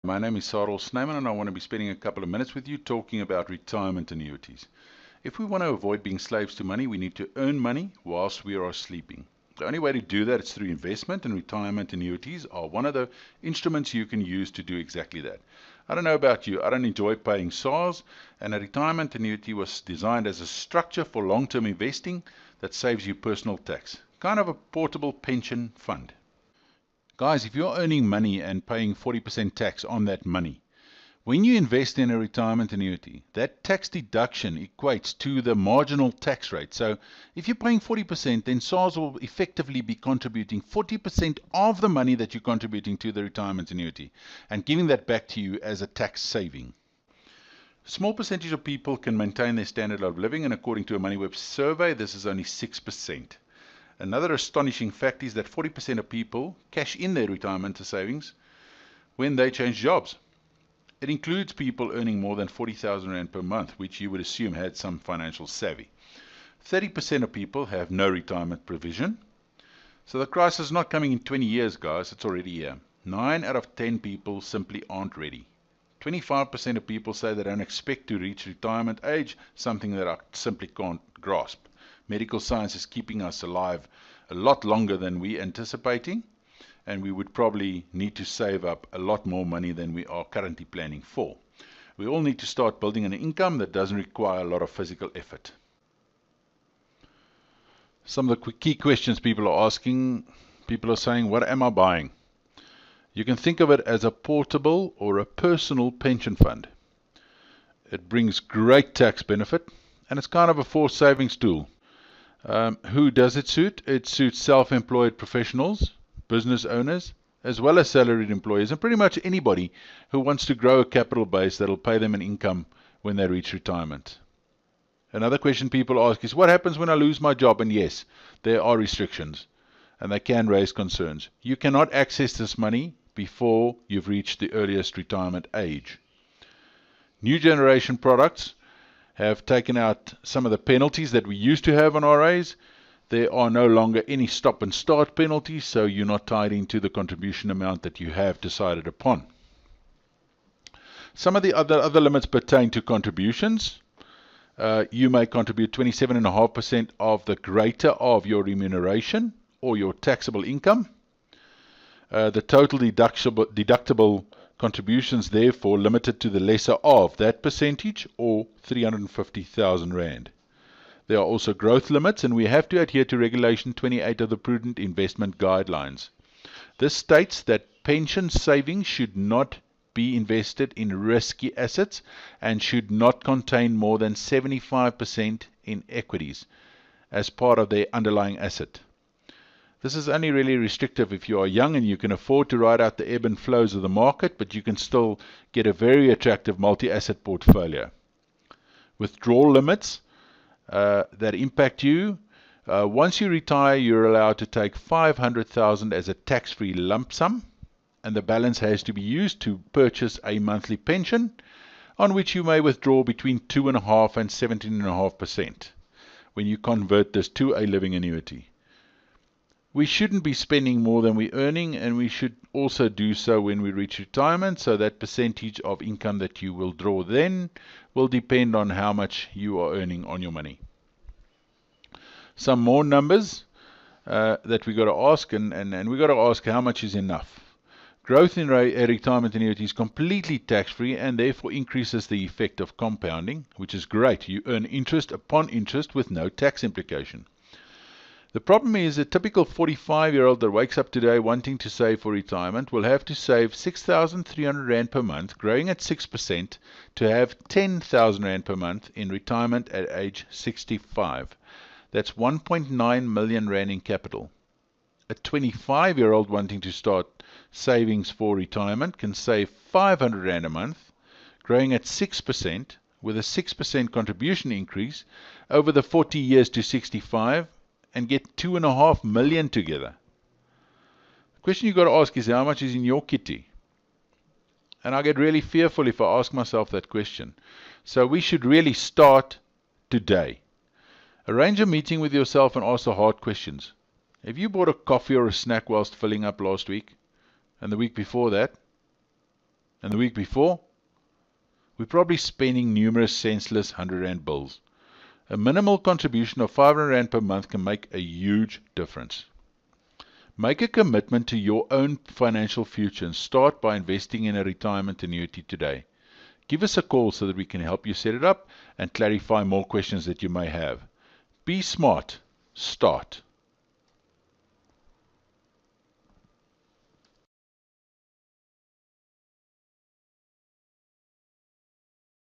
My name is Sarel Snyman and I want to be spending a couple of minutes with you talking about retirement annuities. If we want to avoid being slaves to money, we need to earn money whilst we are sleeping. The only way to do that is through investment, and retirement annuities are one of the instruments you can use to do exactly that. I don't know about you, I don't enjoy paying SARS, and a retirement annuity was designed as a structure for long-term investing that saves you personal tax. Kind of a portable pension fund. Guys, if you're earning money and paying 40% tax on that money, when you invest in a retirement annuity, that tax deduction equates to the marginal tax rate. So if you're paying 40%, then SARS will effectively be contributing 40% of the money that you're contributing to the retirement annuity and giving that back to you as a tax saving. A small percentage of people can maintain their standard of living, and according to a MoneyWeb survey, this is only 6%. Another astonishing fact is that 40% of people cash in their retirement savings when they change jobs. It includes people earning more than 40,000 Rand per month, which you would assume had some financial savvy. 30% of people have no retirement provision. So the crisis is not coming in 20 years, guys, it's already here. 9 out of 10 people simply aren't ready. 25% of people say they don't expect to reach retirement age, something that I simply can't grasp. Medical science is keeping us alive a lot longer than we're anticipating, and we would probably need to save up a lot more money than we are currently planning for. We all need to start building an income that doesn't require a lot of physical effort. Some of the key questions people are asking, people are saying, what am I buying? You can think of it as a portable or a personal pension fund. It brings great tax benefit, and it's kind of a forced savings tool. Who does it suit? It suits self-employed professionals, business owners, as well as salaried employees, and pretty much anybody who wants to grow a capital base that'll pay them an income when they reach retirement. Another question people ask is, what happens when I lose my job? And yes, there are restrictions, and they can raise concerns. You cannot access this money before you've reached the earliest retirement age. New generation products have taken out some of the penalties that we used to have on RAs. There are no longer any stop and start penalties, so you're not tied into the contribution amount that you have decided upon. Some of the other limits pertain to contributions. You may contribute 27.5% of the greater of your remuneration or your taxable income. The total deductible contributions therefore limited to the lesser of that percentage, or 350,000 Rand. There are also growth limits, and we have to adhere to Regulation 28 of the Prudent Investment Guidelines. This states that pension savings should not be invested in risky assets and should not contain more than 75% in equities as part of their underlying asset. This is only really restrictive if you are young and you can afford to ride out the ebb and flows of the market, but you can still get a very attractive multi-asset portfolio. Withdrawal limits that impact you. Once you retire, you're allowed to take 500,000 as a tax-free lump sum, and the balance has to be used to purchase a monthly pension, on which you may withdraw between 2.5% and 17.5% when you convert this to a living annuity. We shouldn't be spending more than we're earning, and we should also do so when we reach retirement, so that percentage of income that you will draw then will depend on how much you are earning on your money. Some more numbers that we got to ask, and we got to ask how much is enough. Growth in a retirement annuity is completely tax-free and therefore increases the effect of compounding, which is great. You earn interest upon interest with no tax implication. The problem is a typical 45-year-old that wakes up today wanting to save for retirement will have to save 6,300 Rand per month, growing at 6%, to have 10,000 Rand per month in retirement at age 65. That's 1.9 million Rand in capital. A 25-year-old wanting to start savings for retirement can save 500 Rand a month, growing at 6%, with a 6% contribution increase over the 40 years to 65, and get 2.5 million together. The question you've got to ask is, how much is in your kitty? And I get really fearful if I ask myself that question. So we should really start today. Arrange a meeting with yourself and ask the hard questions. Have you bought a coffee or a snack whilst filling up last week? And the week before that? And the week before, we're probably spending numerous senseless 100 Rand bills. A minimal contribution of 500 Rand per month can make a huge difference. Make a commitment to your own financial future and start by investing in a retirement annuity today. Give us a call so that we can help you set it up and clarify more questions that you may have. Be smart. Start.